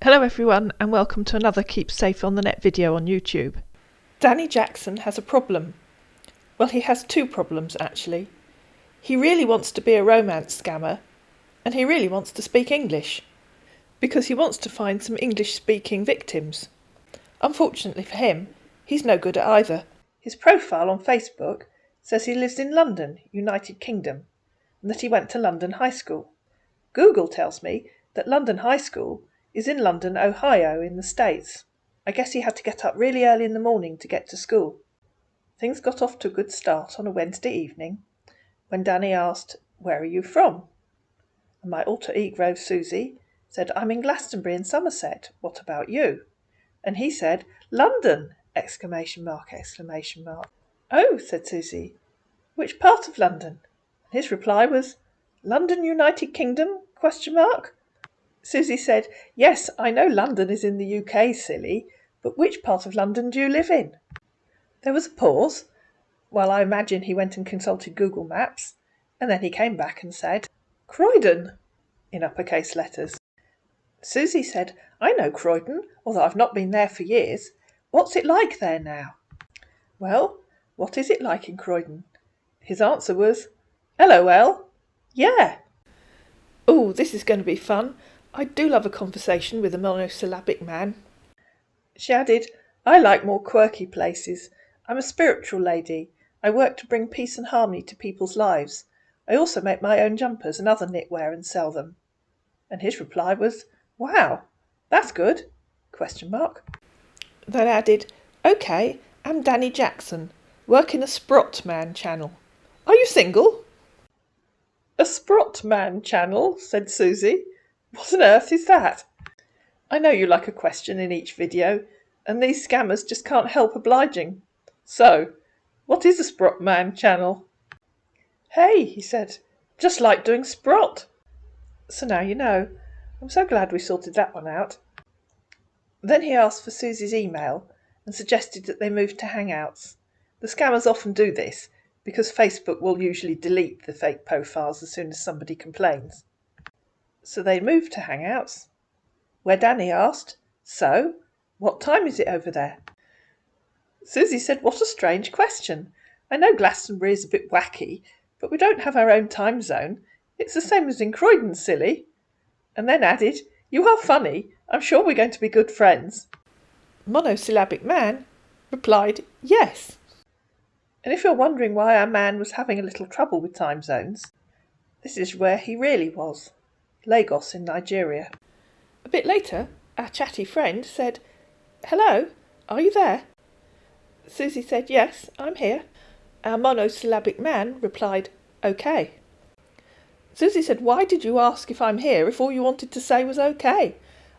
Hello everyone and welcome to another Keep Safe on the Net video on YouTube. Danny Jackson has a problem. Well, he has two problems actually. He really wants to be a romance scammer and he really wants to speak English because he wants to find some English-speaking victims. Unfortunately for him, he's no good at either. His profile on Facebook says he lives in London, United Kingdom, and that he went to London High School. Google tells me that London High School is in London, Ohio, in the States. I guess he had to get up really early in the morning to get to school. Things got off to a good start on a Wednesday evening when Danny asked, "Where are you from?" And my alter ego, Susie, said, "I'm in Glastonbury in Somerset. What about you?" And he said, "London!" Exclamation mark, exclamation mark. "Oh," said Susie, "which part of London?" And his reply was, "London, United Kingdom, question mark?" Susie said, "Yes, I know London is in the UK, silly, but which part of London do you live in?" There was a pause, while I imagine he went and consulted Google Maps, and then he came back and said, "Croydon," in uppercase letters. Susie said, "I know Croydon, although I've not been there for years. What's it like there now?" "Well, what is it like in Croydon?" His answer was, LOL, yeah. Oh, this is going to be fun. I do love a conversation with a monosyllabic man. She added, "I like more quirky places. I'm a spiritual lady. I work to bring peace and harmony to people's lives. I also make my own jumpers and other knitwear and sell them." And his reply was, "Wow, that's good, question mark." Then added, "Okay, I'm Danny Jackson, work in a Sprott Man channel. Are you single?" "A Sprott Man channel," said Susie. "What on earth is that?" I know you like a question in each video, and these scammers just can't help obliging. So, what is a Sprott Man channel? "Hey," he said, "just like doing Sprott." So now you know. I'm so glad we sorted that one out. Then he asked for Susie's email and suggested that they move to hangouts. The scammers often do this because Facebook will usually delete the fake profiles as soon as somebody complains. So they moved to hangouts, where Danny asked, "So, what time is it over there?" Susie said, "What a strange question. I know Glastonbury is a bit wacky, but we don't have our own time zone. It's the same as in Croydon, silly." And then added, "You are funny. I'm sure we're going to be good friends." Monosyllabic man replied, "Yes." And if you're wondering why our man was having a little trouble with time zones, this is where he really was. Lagos in Nigeria. A bit later, our chatty friend said, "Hello, are you there?" Susie said, "Yes, I'm here." Our monosyllabic man replied, "Okay." Susie said, "Why did you ask if I'm here if all you wanted to say was okay?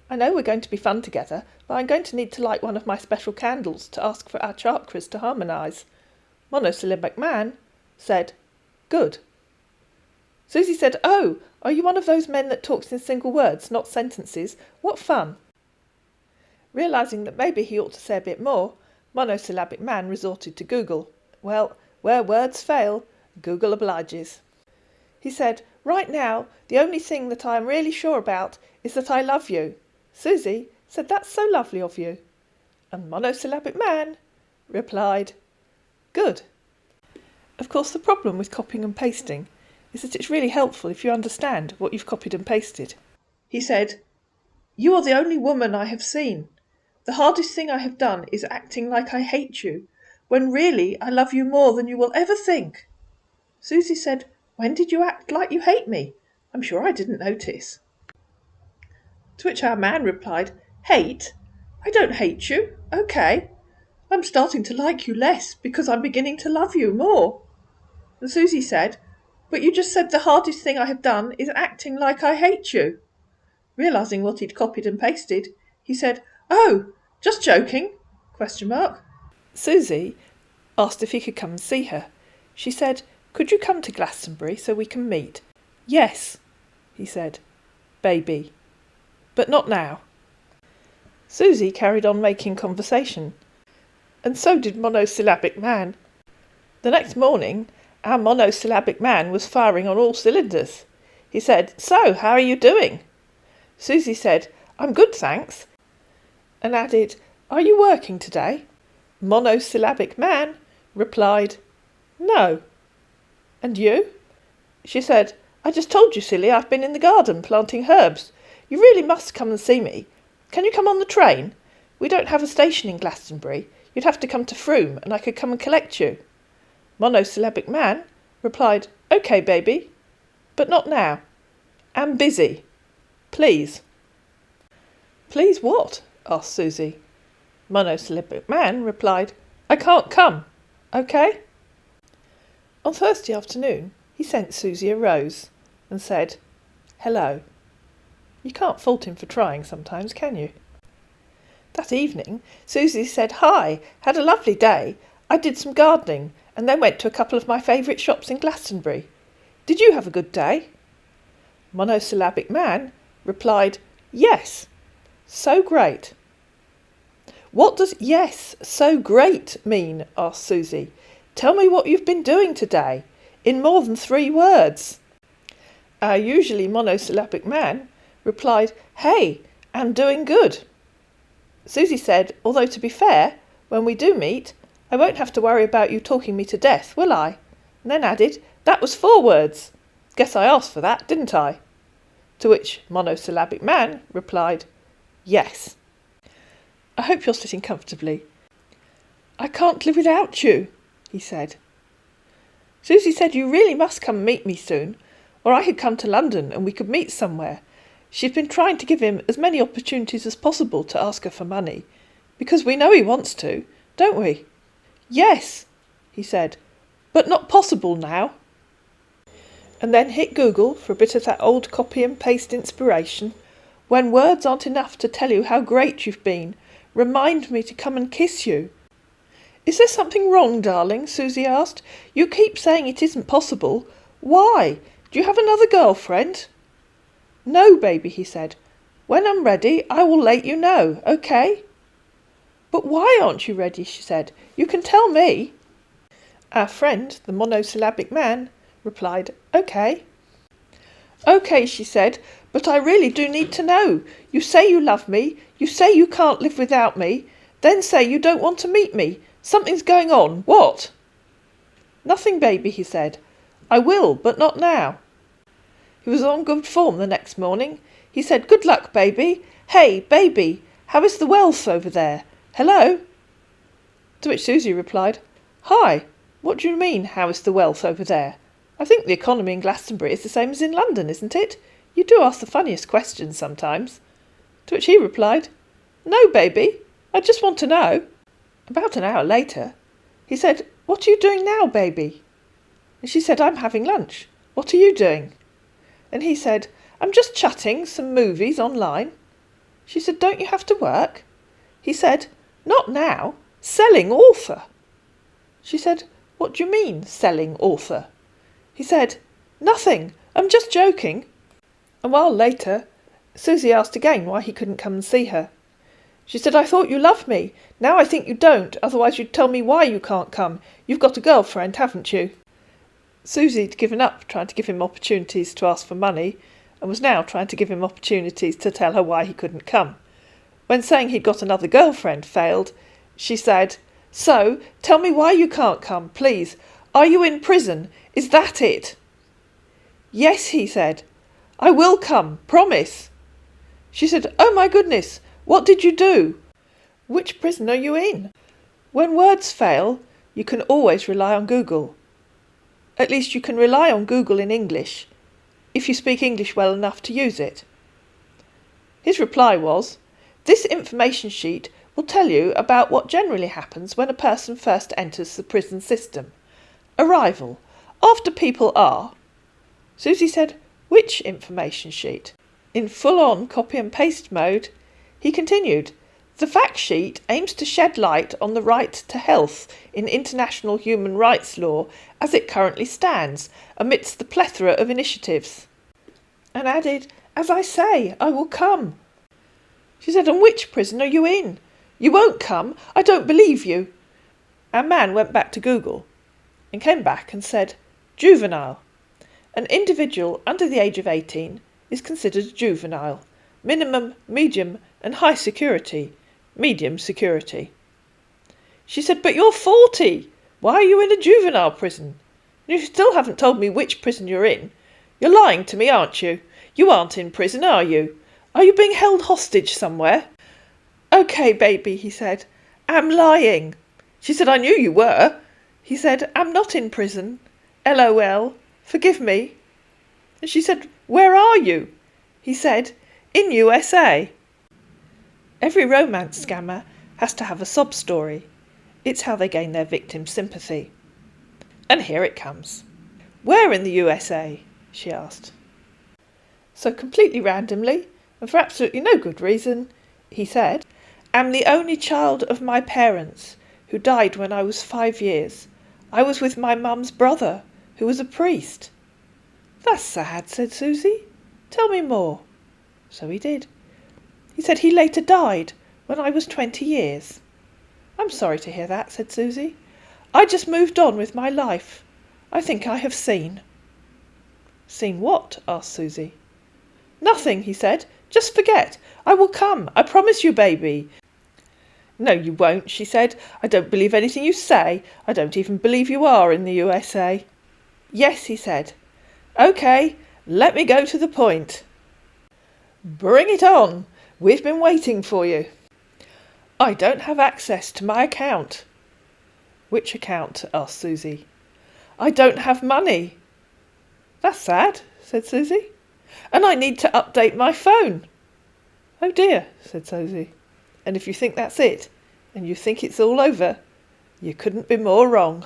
I know we're going to be fun together, but I'm going to need to light one of my special candles to ask for our chakras to harmonise." Monosyllabic man said, "Good." Susie said, "Oh, are you one of those men that talks in single words, not sentences? What fun." Realising that maybe he ought to say a bit more, monosyllabic man resorted to Google. Well, where words fail, Google obliges. He said, "Right now, the only thing that I am really sure about is that I love you." Susie said, "That's so lovely of you." And monosyllabic man replied, "Good." Of course, the problem with copying and pasting is that it's really helpful if you understand what you've copied and pasted. He said, "You are the only woman I have seen. The hardest thing I have done is acting like I hate you, when really I love you more than you will ever think." Susie said, "When did you act like you hate me? I'm sure I didn't notice." To which our man replied, "Hate? I don't hate you. Okay. I'm starting to like you less because I'm beginning to love you more." And Susie said, "But you just said the hardest thing I have done is acting like I hate you." Realising what he'd copied and pasted, he said, "Oh, just joking, question mark." Susie asked if he could come and see her. She said, "Could you come to Glastonbury so we can meet?" "Yes," he said, "baby, but not now." Susie carried on making conversation, and so did monosyllabic man. The next morning, our monosyllabic man was firing on all cylinders. He said, "So, how are you doing?" Susie said, I'm good, thanks. And added, Are you working today? Monosyllabic man replied, No. And you? She said, I just told you, silly, I've been in the garden planting herbs. You really must come and see me. Can you come on the train? We don't have a station in Glastonbury. You'd have to come to Frome, and I could come and collect you. Monosyllabic man replied, OK, baby, but not now. Am busy. Please. Please what? Asked Susie. Monosyllabic man replied, I can't come. OK? On Thursday afternoon, he sent Susie a rose and said, Hello. You can't fault him for trying sometimes, can you? That evening, Susie said, Hi, had a lovely day. I did some gardening and then went to a couple of my favourite shops in Glastonbury. Did you have a good day? Monosyllabic man replied, Yes, so great. What does yes, so great mean? Asked Susie. Tell me what you've been doing today, in more than 3 words. Our usually monosyllabic man replied, Hey, am doing good. Susie said, Although to be fair, when we do meet, I won't have to worry about you talking me to death, will I? And then added, That was 4 words. Guess I asked for that, didn't I? To which monosyllabic man replied, Yes. I hope you're sitting comfortably. I can't live without you, he said. Susie said you really must come and meet me soon, or I could come to London and we could meet somewhere. She's been trying to give him as many opportunities as possible to ask her for money, because we know he wants to, don't we? Yes, he said, but not possible now. And then hit Google for a bit of that old copy and paste inspiration. When words aren't enough to tell you how great you've been, remind me to come and kiss you. Is there something wrong, darling? Susie asked. You keep saying it isn't possible. Why? Do you have another girlfriend? No, baby, he said. When I'm ready, I will let you know, OK? But why aren't you ready? She said. You can tell me. Our friend, the monosyllabic man, replied, OK. OK, she said, but I really do need to know. You say you love me. You say you can't live without me. Then say you don't want to meet me. Something's going on. What? Nothing, baby, he said. I will, but not now. He was on good form the next morning. He said, Good luck, baby. Hey, baby, how is the wealth over there? Hello? To which Susie replied, Hi, what do you mean, how is the wealth over there? I think the economy in Glastonbury is the same as in London, isn't it? You do ask the funniest questions sometimes. To which he replied, No, baby, I just want to know. About an hour later, he said, What are you doing now, baby? And she said, I'm having lunch. What are you doing? And he said, I'm just chatting some movies online. She said, Don't you have to work? He said, Not now. Selling author. She said, What do you mean, selling author? He said, Nothing. I'm just joking. A while later, Susie asked again why he couldn't come and see her. She said, I thought you loved me. Now I think you don't, otherwise you'd tell me why you can't come. You've got a girlfriend, haven't you? Susie had given up trying to give him opportunities to ask for money and was now trying to give him opportunities to tell her why he couldn't come. When saying he'd got another girlfriend failed, she said, So, tell me why you can't come, please. Are you in prison? Is that it? Yes, he said. I will come, promise. She said, Oh my goodness, what did you do? Which prison are you in? When words fail, you can always rely on Google. At least you can rely on Google in English, if you speak English well enough to use it. His reply was, This information sheet will tell you about what generally happens when a person first enters the prison system. Arrival. After people are. Susie said, Which information sheet? In full-on copy and paste mode, he continued, The fact sheet aims to shed light on the right to health in international human rights law as it currently stands, amidst the plethora of initiatives. And added, As I say, I will come. She said, And which prison are you in? You won't come. I don't believe you. Our man went back to Google and came back and said, Juvenile. An individual under the age of 18 is considered a juvenile, minimum, medium and high security. Medium security. She said, "But you're 40. Why are you in a juvenile prison? You still haven't told me which prison you're in. You're lying to me, aren't you? You aren't in prison, are you? Are you being held hostage somewhere?" "Okay, baby," he said. "I'm lying." She said, "I knew you were." He said, "I'm not in prison. LOL. Forgive me." And she said, "Where are you?" He said, "In USA." Every romance scammer has to have a sob story. It's how they gain their victim's sympathy. And here it comes. "Where in the USA?" she asked. So completely randomly, and for absolutely no good reason, he said, "I'm the only child of my parents, who died when I was 5 years. I was with my mum's brother, who was a priest." "That's sad," said Susie. "Tell me more." So he did. He said he later died when I was 20 years. "I'm sorry to hear that," said Susie. "I just moved on with my life. I think I have seen." "Seen what?" asked Susie. "Nothing," he said. "Just forget. I will come. I promise you, baby." "No, you won't," she said. "I don't believe anything you say. I don't even believe you are in the USA." "Yes," he said. "Okay, let me go to the point." "Bring it on. We've been waiting for you." "I don't have access to my account." "Which account?" asked Susie. "I don't have money." "That's sad," said Susie. "And I need to update my phone." "Oh dear," said Susie. "And if you think that's it, and you think it's all over, you couldn't be more wrong."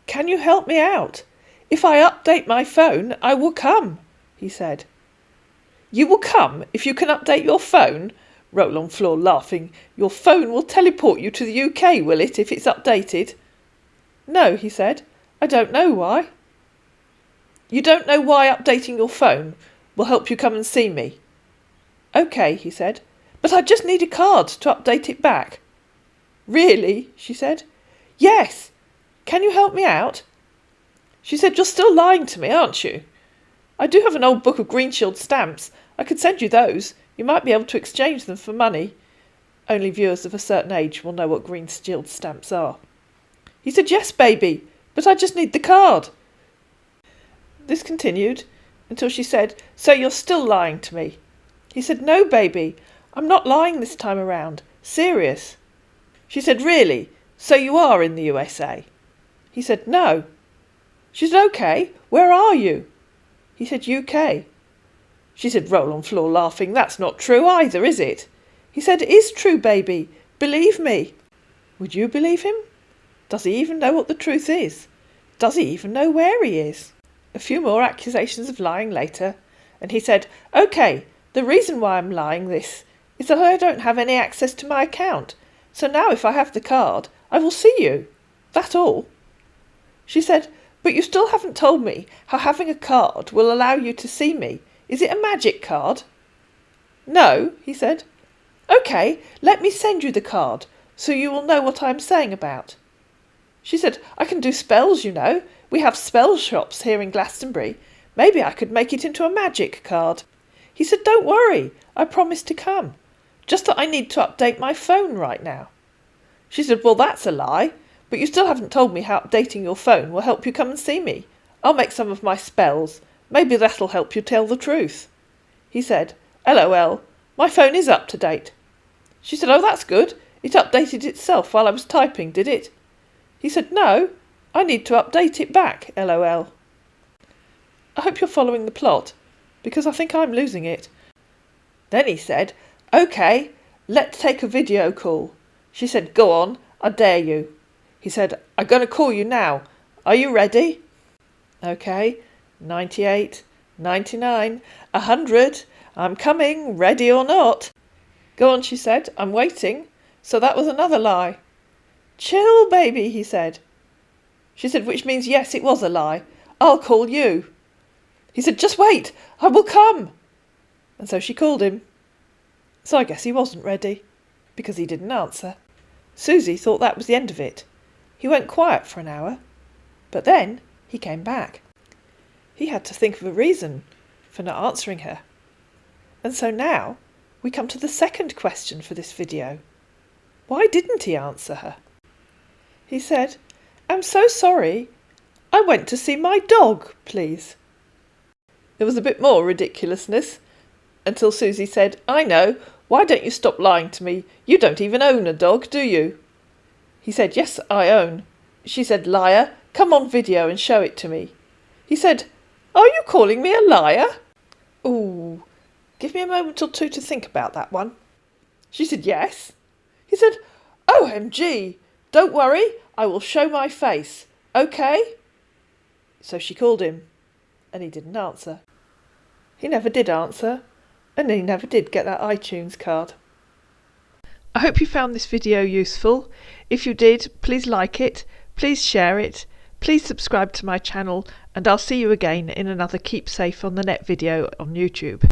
"Can you help me out? If I update my phone, I will come," he said. "You will come if you can update your phone?" Roll on floor laughing. "Your phone will teleport you to the UK, will it, if it's updated?" "No," he said. "I don't know why." "You don't know why updating your phone will help you come and see me?" "Okay," he said. "But I just need a card to update it back." "Really?" she said. "Yes. Can you help me out?" She said, "You're still lying to me, aren't you? I do have an old book of Green Shield stamps. I could send you those. You might be able to exchange them for money." Only viewers of a certain age will know what Green Shield stamps are. He said, "Yes, baby, but I just need the card." This continued until she said, "So you're still lying to me?" He said, "No, baby, I'm not lying this time around. Serious." She said, "Really? So you are in the USA?" He said, "No." She said, "Okay, where are you?" He said, "UK." She said, roll on floor laughing, "That's not true either, is it?" He said, "It is true, baby. Believe me." Would you believe him? Does he even know what the truth is? Does he even know where he is? A few more accusations of lying later, and he said, "Okay, the reason why I'm lying this is that I don't have any access to my account. So now if I have the card, I will see you. That all." She said, "But you still haven't told me how having a card will allow you to see me. Is it a magic card?" "No," he said. "Okay, let me send you the card, so you will know what I am saying about." She said, "I can do spells, you know. We have spell shops here in Glastonbury. Maybe I could make it into a magic card." He said, "Don't worry, I promise to come. Just that I need to update my phone right now." She said, "Well, that's a lie, but you still haven't told me how updating your phone will help you come and see me. I'll make some of my spells. Maybe that'll help you tell the truth." He said, "LOL, my phone is up to date." She said, "Oh, that's good. It updated itself while I was typing, did it?" He said, "No, I need to update it back, LOL." I hope you're following the plot, because I think I'm losing it. Then he said, "Okay, let's take a video call." She said, "Go on, I dare you." He said, "I'm going to call you now. Are you ready?" "Okay, 98, 99, 100. I'm coming, ready or not." "Go on," she said. "I'm waiting." So that was another lie. "Chill, baby," he said. She said, "Which means yes, it was a lie. I'll call you." He said, "Just wait, I will come." And so she called him. So I guess he wasn't ready, because he didn't answer. Susie thought that was the end of it. He went quiet for an hour, but then he came back. He had to think of a reason for not answering her. And so now we come to the second question for this video. Why didn't he answer her? He said, "I'm so sorry. I went to see my dog, please." There was a bit more ridiculousness until Susie said, "I know. Why don't you stop lying to me? You don't even own a dog, do you?" He said, "Yes, I own." She said, "Liar, come on video and show it to me." He said, "Are you calling me a liar?" Ooh, give me a moment or two to think about that one. She said, "Yes." He said, "OMG, don't worry, I will show my face, okay?" So she called him, and he didn't answer. He never did answer, and he never did get that iTunes card. I hope you found this video useful. If you did, please like it, please share it, please subscribe to my channel, and I'll see you again in another Keep Safe on the Net video on YouTube.